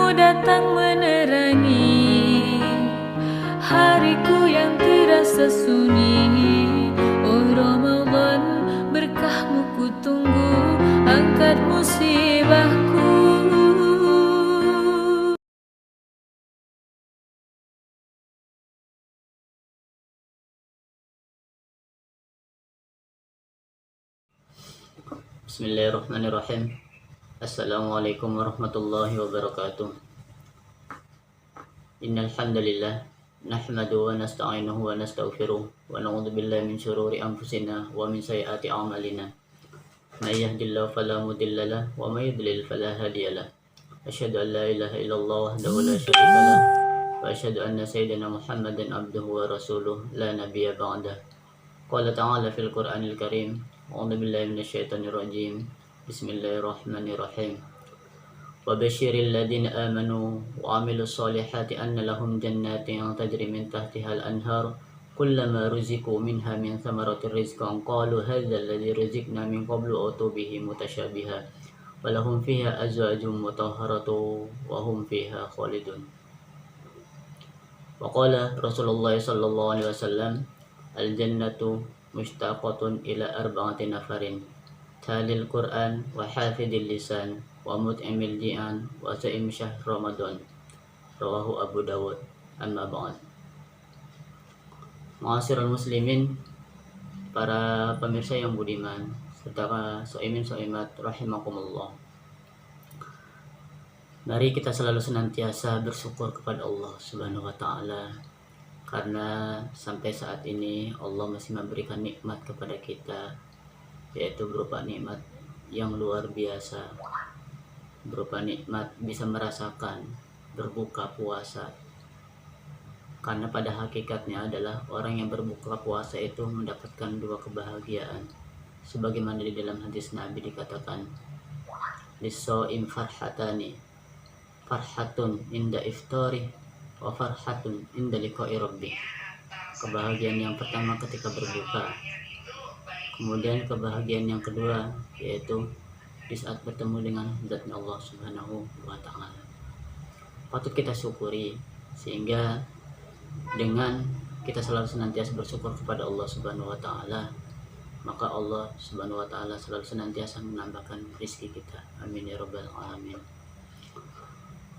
Bulanmu datang menerangi hariku yang terasa sunyi. Oh Ramadan, berkahmu ku tunggu, angkat musibahku. Bismillahirrahmanirrahim. Assalamualaikum warahmatullahi wabarakatuh. Innal hamdalillah nahmaduhu wa nasta'inuhu wa nastaghfiruh wa na'udzu billahi min shururi anfusina wa min sayyiati a'malina. May yahdihillahu fala mudilla lahu wa may yudlil fala hadiya lahu. Asyhadu an la ilaha illallah wahdahu la syarika lahu wa asyhadu anna sayyidina Muhammadan abduhu wa rasuluh la nabiyya ba'dah. Qala ta'ala fil Qur'anil Karim. A'udzu billahi minasyaitonir rajim. Bismillahirrahmanirrahim. Wa basyiril ladzina amanu wa 'amilus solihati anna lahum jannatin tajri min tahtihal anhar kullama ruziqu minha min thamaratir rizqan qalu hadzal ladzi ruziqna min qablu atu bihi mutasyabiha wa lahum fiha azwajun mutahharatu wa hum fiha khalidun. Wa qala Rasulullah sallallahu alaihi wasallam al jannatu mushtaqatun ila arba'ati nafarin talil Qur'an wa hafidil lisan wa mut'imil ji'an wa sa'im syahr Ramadan. Rawahu Abu Dawud. Amma ba'd. Ma'asyiral muslimin, para pemirsa yang budiman serta soimin soimat rahimakumullah. Mari kita selalu senantiasa bersyukur kepada Allah Subhanahu wa taala, karena sampai saat ini Allah masih memberikan nikmat kepada kita, yaitu berupa nikmat yang luar biasa, berupa nikmat bisa merasakan berbuka puasa. Karena pada hakikatnya adalah orang yang berbuka puasa itu mendapatkan dua kebahagiaan, sebagaimana di dalam hadis Nabi dikatakan, lis-shaim farhatani, farhatun inda iftari wa farhatun inda liqa'i rabbih. Kebahagiaan yang pertama ketika berbuka, kemudian kebahagiaan yang kedua yaitu di saat bertemu dengan zat Allah Subhanahu wa taala. Patut kita syukuri, sehingga dengan kita selalu senantiasa bersyukur kepada Allah Subhanahu wa taala, maka Allah Subhanahu wa taala selalu senantiasa menambahkan rezeki kita. Amin ya rabbal alamin.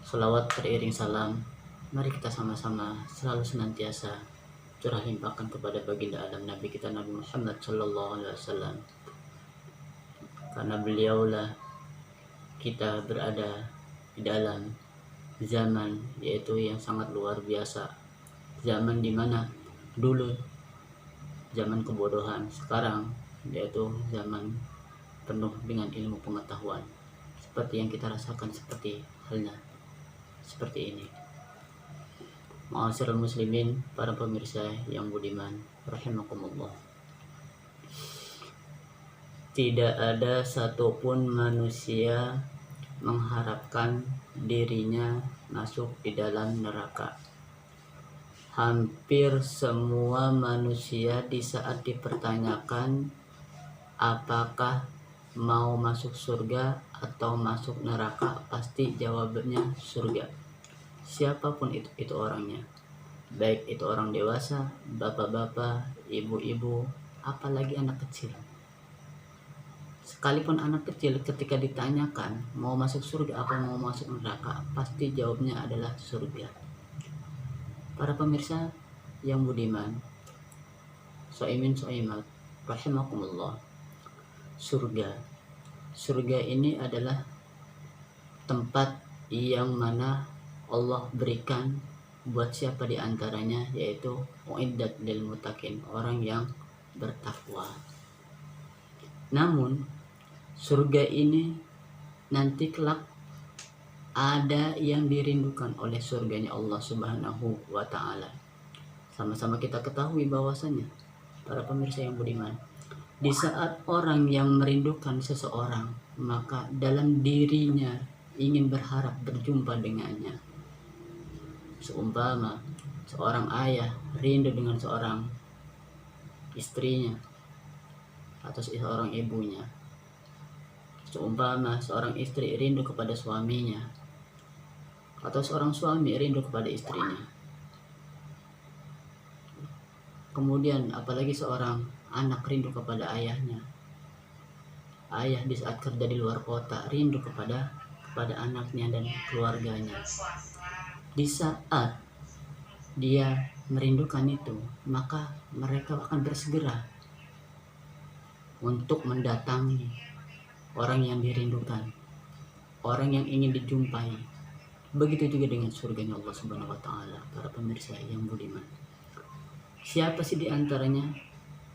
Salawat beriring salam, mari kita sama-sama selalu senantiasa curah limpahkan kepada baginda alam Nabi kita Nabi Muhammad sallallahu alaihi wasallam. Karena beliaulah kita berada di dalam zaman yaitu yang sangat luar biasa, zaman dimana dulu zaman kebodohan, sekarang yaitu zaman penuh dengan ilmu pengetahuan, seperti yang kita rasakan seperti halnya seperti ini. Ma'asyiral muslimin, para pemirsa yang budiman rahimakumullah. Tidak ada satupun manusia mengharapkan dirinya masuk di dalam neraka. Hampir semua manusia di saat dipertanyakan apakah mau masuk surga atau masuk neraka, pasti jawabannya surga. Siapapun itu orangnya, baik itu orang dewasa, bapak-bapak, ibu-ibu, apalagi anak kecil. Sekalipun anak kecil ketika ditanyakan mau masuk surga apa mau masuk neraka, pasti jawabnya adalah surga. Para pemirsa yang budiman, soimin soimat rahimakumullah. Surga ini adalah tempat yang mana Allah berikan buat siapa di antaranya, yaitu uiddat lil muttaqin, orang yang bertakwa. Namun surga ini nanti kelak ada yang dirindukan oleh surganya Allah Subhanahu wa taala. Sama-sama kita ketahui bahwasanya, para pemirsa yang budiman, di saat orang yang merindukan seseorang, maka dalam dirinya ingin berharap berjumpa dengannya. Seumpama seorang ayah rindu dengan seorang istrinya atau seorang ibunya, seumpama seorang istri rindu kepada suaminya, Atau seorang suami rindu kepada istrinya. Kemudian apalagi seorang anak rindu kepada ayahnya. Ayah di saat kerja di luar kota rindu kepada anaknya dan keluarganya. Di saat dia merindukan itu, maka mereka akan bersegera untuk mendatangi orang yang dirindukan, orang yang ingin dijumpai. Begitu juga dengan surganya Allah Subhanahu wa taala. Para pemirsa yang budiman, siapa sih di antaranya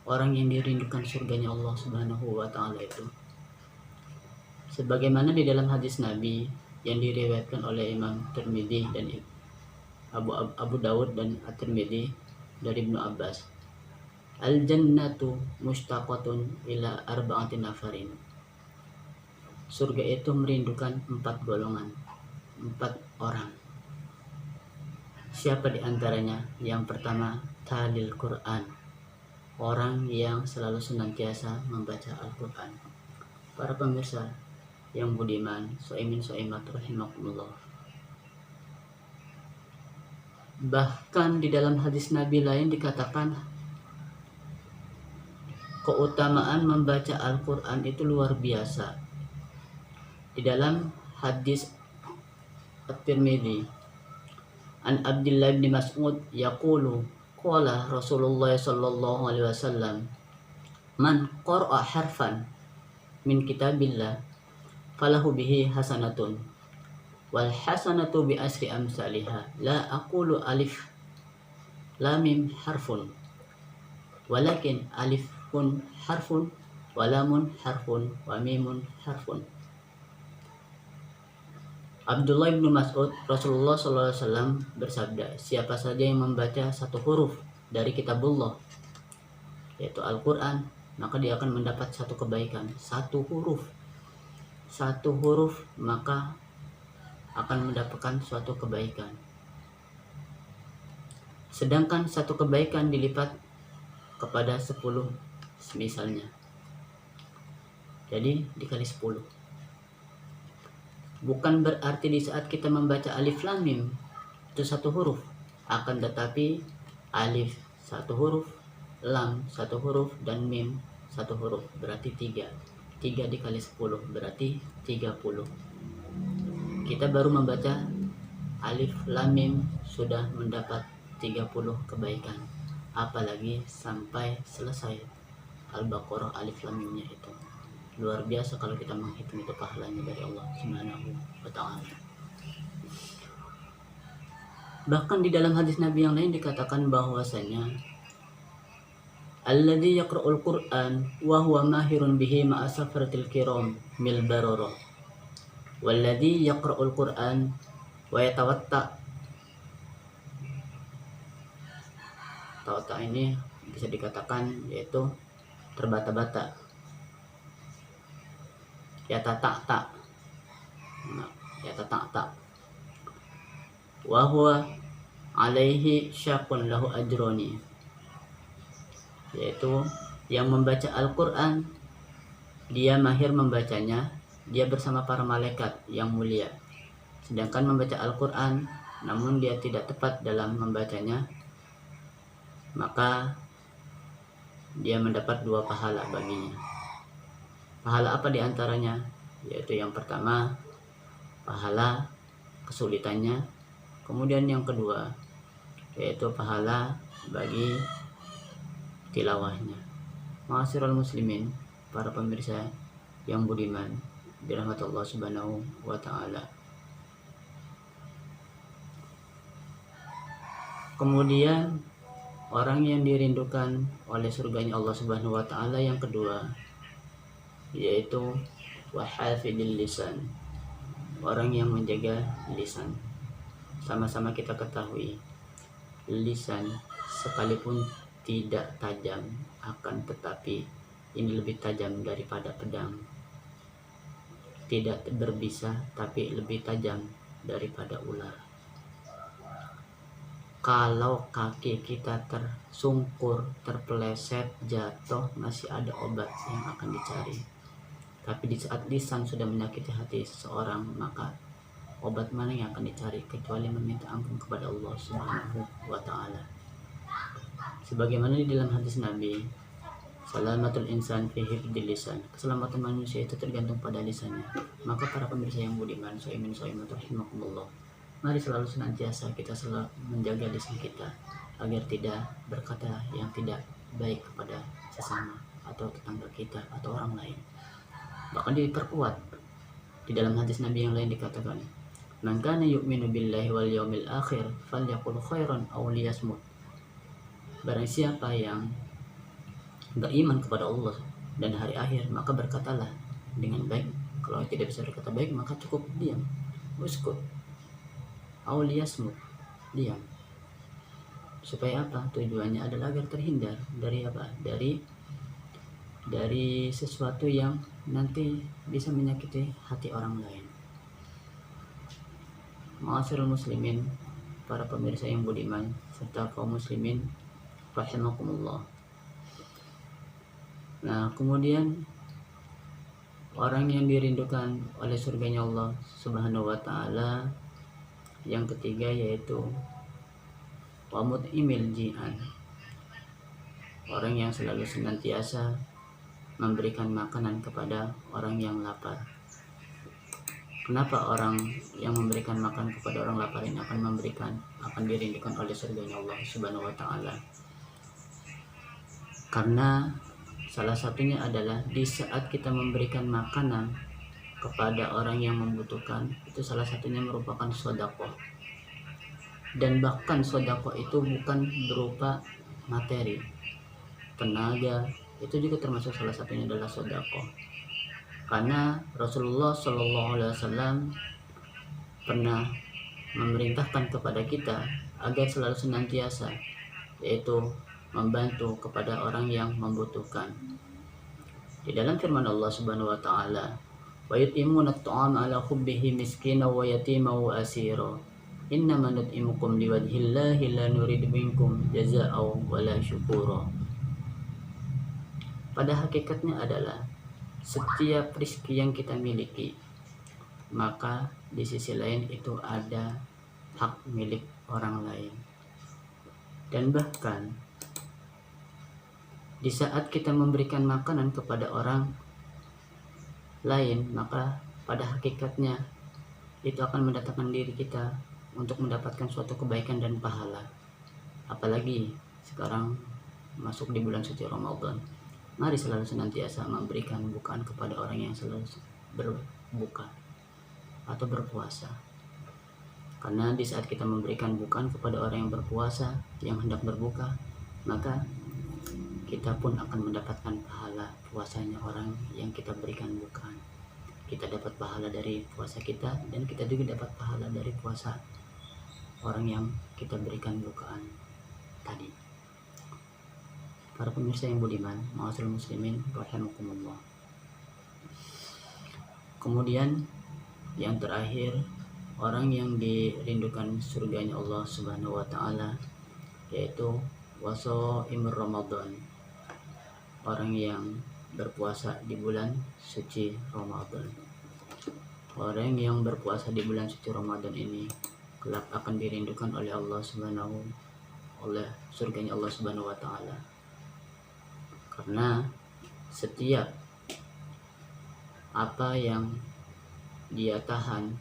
orang yang dirindukan surganya Allah Subhanahu wa taala itu? Sebagaimana di dalam hadis Nabi yang diriwayatkan oleh Imam Tirmidzi dan Abu Dawud dan At-Tirmidzi dari Ibnu Abbas, al-jannatu mushtaqatun ila arba'ati nafarin. Surga itu merindukan 4 golongan, 4 orang. Siapa di antaranya? Yang pertama, talil Quran, orang yang selalu senantiasa membaca Al-Quran. Para pemirsa yang budiman, so'imin so'imat rahimakumullah. Bahkan di dalam hadis Nabi lain dikatakan keutamaan membaca Al-Quran itu luar biasa. Di dalam hadis At-Tirmidzi, an Abdullah bin Mas'ud yaqulu qala Rasulullah sallallahu alaihi wasallam, man qara'a harfan min kitabillah falahu bihi hasanatun wal hasanatu bi asri amsalihha la aqulu alif lam mim harfun walakin alifun harfun wa lamun harfun wa mimun harfun. Abdullah bin Mas'ud, Rasulullah SAW bersabda, siapa saja yang membaca 1 huruf dari kitabullah, yaitu Al-Quran, maka dia akan mendapat 1 kebaikan. 1 huruf, 1 huruf maka akan mendapatkan suatu kebaikan. Sedangkan 1 kebaikan dilipat kepada 10 misalnya. Jadi dikali 10. Bukan berarti di saat kita membaca alif lam mim itu 1 huruf, akan tetapi alif 1 huruf, lam 1 huruf, dan mim 1 huruf, berarti 3. 3 dikali 10 berarti 30. Kita baru membaca alif lam mim sudah mendapat 30 kebaikan, apalagi sampai selesai Al-Baqarah alif lam mimnya itu. Luar biasa kalau kita menghitung itu pahalanya dari Allah Subhanahu wa taala. Bahkan di dalam hadis Nabi yang lain dikatakan bahwasanya alladzi yaqra'ul Qur'an wa huwa mahirun bihi ma'a safaratil kiram mil bararah walladzi yaqra'ul Qur'an wa yatawatta. Tawatta ini bisa dikatakan yaitu terbata-bata, ya tak, wa huwa alaihi syaqun lahu ajroni, yaitu yang membaca Al-Quran dia mahir membacanya, dia bersama para malaikat yang mulia. Sedangkan membaca Al-Quran namun dia tidak tepat dalam membacanya, maka dia mendapat 2 pahala baginya. Pahala apa diantaranya? Yaitu yang pertama pahala kesulitannya, kemudian yang kedua yaitu pahala bagi tilawahnya. Ma'asyiral muslimin, para pemirsa yang budiman dirahmati Allah Subhanahu wa taala. Kemudian orang yang dirindukan oleh surganya Allah Subhanahu wa taala yang kedua yaitu wahafidil lisan, orang yang menjaga lisan. Sama-sama kita ketahui lisan sekalipun tidak tajam, akan tetapi ini lebih tajam daripada pedang. Tidak berbisa tapi lebih tajam daripada ular. Kalau kaki kita tersungkur, terpeleset, jatuh, masih ada obat yang akan dicari. Tapi di saat lisan sudah menyakiti hati seseorang, maka obat mana yang akan dicari kecuali meminta ampun kepada Allah Subhanahu wa taala. Sebagaimana di dalam hadis Nabi, salamatul insan fi hifdzil lisan. Keselamatan manusia itu tergantung pada lisannya. Maka para pemirsa yang budiman, shaimin shaimat rahimakumullah, mari selalu senantiasa kita selalu menjaga lisan kita agar tidak berkata yang tidak baik kepada sesama atau tetangga kita atau orang lain. Bahkan diperkuat di dalam hadis Nabi yang lain dikatakan, man kana yu'minu billahi wal yawmil akhir falyaqul khairan aw liyasmut. Barang siapa yang beriman kepada Allah dan hari akhir, maka berkatalah dengan baik. Kalau tidak bisa berkata baik, maka cukup diam. Uskut aw liyasmut, diam. Supaya apa? Tujuannya adalah agar terhindar dari apa? Dari sesuatu yang nanti bisa menyakiti hati orang lain. Ma'asyiral muslimin, para pemirsa yang budiman serta kaum muslimin rahimakumullah. Nah, kemudian orang yang dirindukan oleh surganya Allah Subhanahu wa taala yang ketiga yaitu wamut imil ji'an, orang yang selalu senantiasa memberikan makanan kepada orang yang lapar. Kenapa orang yang memberikan makan kepada orang lapar ini akan dirindukan oleh surganya Allah Subhanahu wa taala? Karena salah satunya adalah di saat kita memberikan makanan kepada orang yang membutuhkan, itu salah satunya merupakan sedekah. Dan bahkan sedekah itu bukan berupa materi, tenaga, itu juga termasuk salah satunya adalah sedekah. Karena Rasulullah Shallallahu Alaihi Wasallam pernah memerintahkan kepada kita agar selalu senantiasa yaitu membantu kepada orang yang membutuhkan. Di dalam firman Allah Subhanahu wa taala, wa yutimuna at-ta'ama 'ala hubbihi miskina wa yatima wa asira. Innama nut'imukum liwajhillahi la nuridu minkum jazaa'an wa la syukura. Pada hakikatnya adalah setiap rezeki yang kita miliki, maka di sisi lain itu ada hak milik orang lain. Dan bahkan di saat kita memberikan makanan kepada orang lain, maka pada hakikatnya itu akan mendatangkan diri kita untuk mendapatkan suatu kebaikan dan pahala. Apalagi sekarang masuk di bulan suci Ramadan, mari selalu senantiasa memberikan bukaan kepada orang yang selalu berbuka atau berpuasa. Karena di saat kita memberikan bukaan kepada orang yang berpuasa, yang hendak berbuka, maka kita pun akan mendapatkan pahala puasanya orang yang kita berikan bukaan. Kita dapat pahala dari puasa kita, dan kita juga dapat pahala dari puasa orang yang kita berikan bukaan tadi. Para pemirsa yang budiman, ma'asyiral muslimin rahimakumullah. Kemudian yang terakhir, orang yang dirindukan surganya Allah Subhanahu wa taala yaitu washaimur Ramadan, orang yang berpuasa di bulan suci Ramadan. Orang yang berpuasa di bulan suci Ramadan ini kelak akan dirindukan oleh surganya Allah Subhanahu wa taala. Karena setiap apa yang dia tahan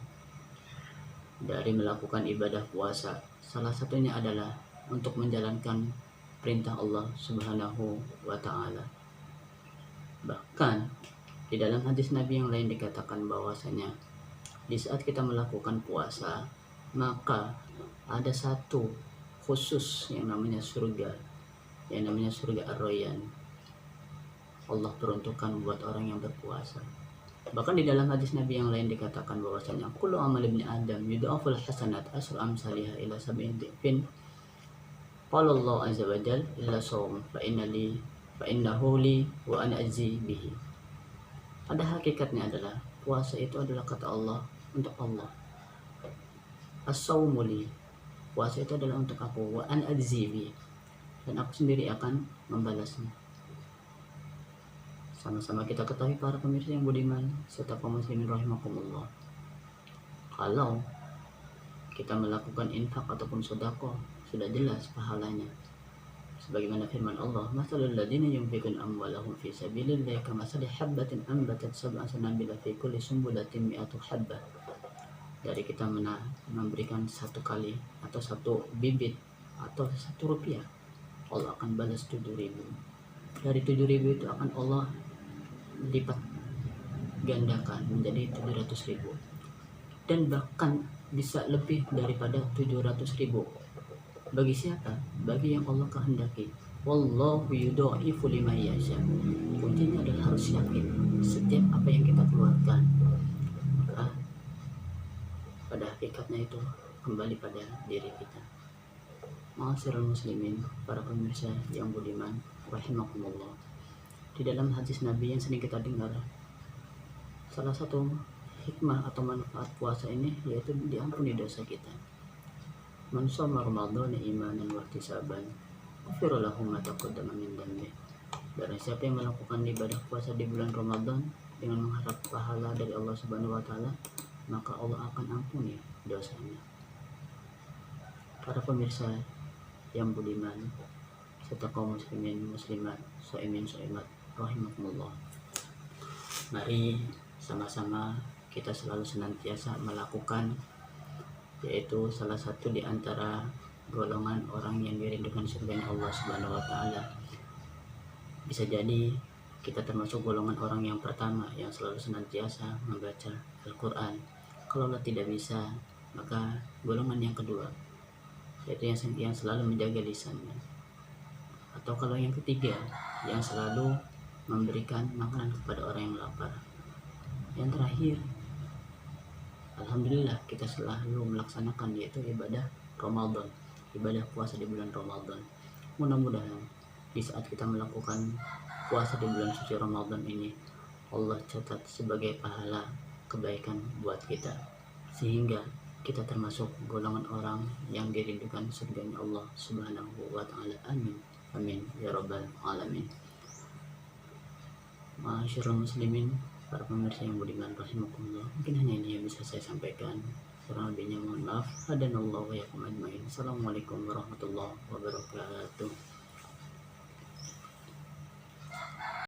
dari melakukan ibadah puasa, salah satunya adalah untuk menjalankan perintah Allah Subhanahu wa taala. Bahkan di dalam hadis Nabi yang lain dikatakan bahwasanya di saat kita melakukan puasa, maka ada satu khusus yang namanya surga, yang namanya surga Ar-Rayyan. Allah peruntukkan buat orang yang berpuasa. Bahkan di dalam hadis Nabi yang lain dikatakan bahwasanya kullu amal ibni Adam yudha'aful hasanat asru amsalihha ila sab'in dhifin. Qala Allah azza wa jalla illa shaum fa innahu li wa ana ajzi bihi. Pada hakikatnya adalah puasa itu adalah kata Allah untuk Allah. As-saumu li, puasa itu adalah untuk aku, wa ana ajzi bihi, dan aku sendiri akan membalasnya. Sama-sama kita ketahui para pemirsa yang budiman serta kaum muslimin rahimakumullah, Kalau kita melakukan infak ataupun sedekah, sudah jelas pahalanya. Sebagaimana firman Allah, "Matsalul ladzina yunfiquna amwalahum fi sabilillahi kamatsali habbatin anbatat sab'a sanabila fi kulli sumbulatin mi'atu habbah." Dari kita memberikan satu kali atau satu bibit atau 1 rupiah, Allah akan balas 7.000. Dari 7.000 itu akan Allah lipat gandakan menjadi 700.000, dan bahkan bisa lebih daripada 700.000. Bagi siapa? Bagi yang Allah kehendaki. Wallahu yudha'ifu liman yasha. Kuncinya adalah harus yakin setiap apa yang kita keluarkan, maka pada hakikatnya itu kembali pada diri kita. Ma'asyiral muslimin, para pemirsa yang budiman rahimakumullah. Di dalam hadis Nabi yang sering kita dengar, salah satu hikmah atau manfaat puasa ini yaitu diampuni dosa kita. Man shoma Ramadhana imanan wa ihtisaban, ghufira lahu ma taqaddama min dhanbi. Barang siapa yang melakukan ibadah puasa di bulan Ramadan dengan mengharap pahala dari Allah Subhanahu wa taala, maka Allah akan ampuni dosanya. Para pemirsa yang budiman serta kaum muslimin muslimat, shaimin shaimat rahimakumullah. Mari sama-sama kita selalu senantiasa melakukan, yaitu salah satu di antara golongan orang yang dirindukan surga Allah Subhanahu wa taala. Bisa jadi kita termasuk golongan orang yang pertama yang selalu senantiasa membaca Al-Qur'an. Kalau tidak bisa, maka golongan yang kedua, yaitu yang selalu menjaga lisannya. Atau kalau yang ketiga, yang selalu memberikan makanan kepada orang yang lapar. Yang terakhir, alhamdulillah kita selalu melaksanakan, yaitu ibadah Ramadan, ibadah puasa di bulan Ramadan. Mudah-mudahan di saat kita melakukan puasa di bulan suci Ramadan ini, Allah catat sebagai pahala kebaikan buat kita, sehingga kita termasuk golongan orang yang dirindukan surganya Allah Subhanahu wa taala. Amin amin ya rabbal alamin. Ma'asyiral muslimin, para pemirsa yang budiman rahimakumullah, mungkin hanya ini yang bisa saya sampaikan. Kurang lebihnya mohon maaf. Hadanallahu wa yakum ajmain. Assalamualaikum warahmatullahi wabarakatuh.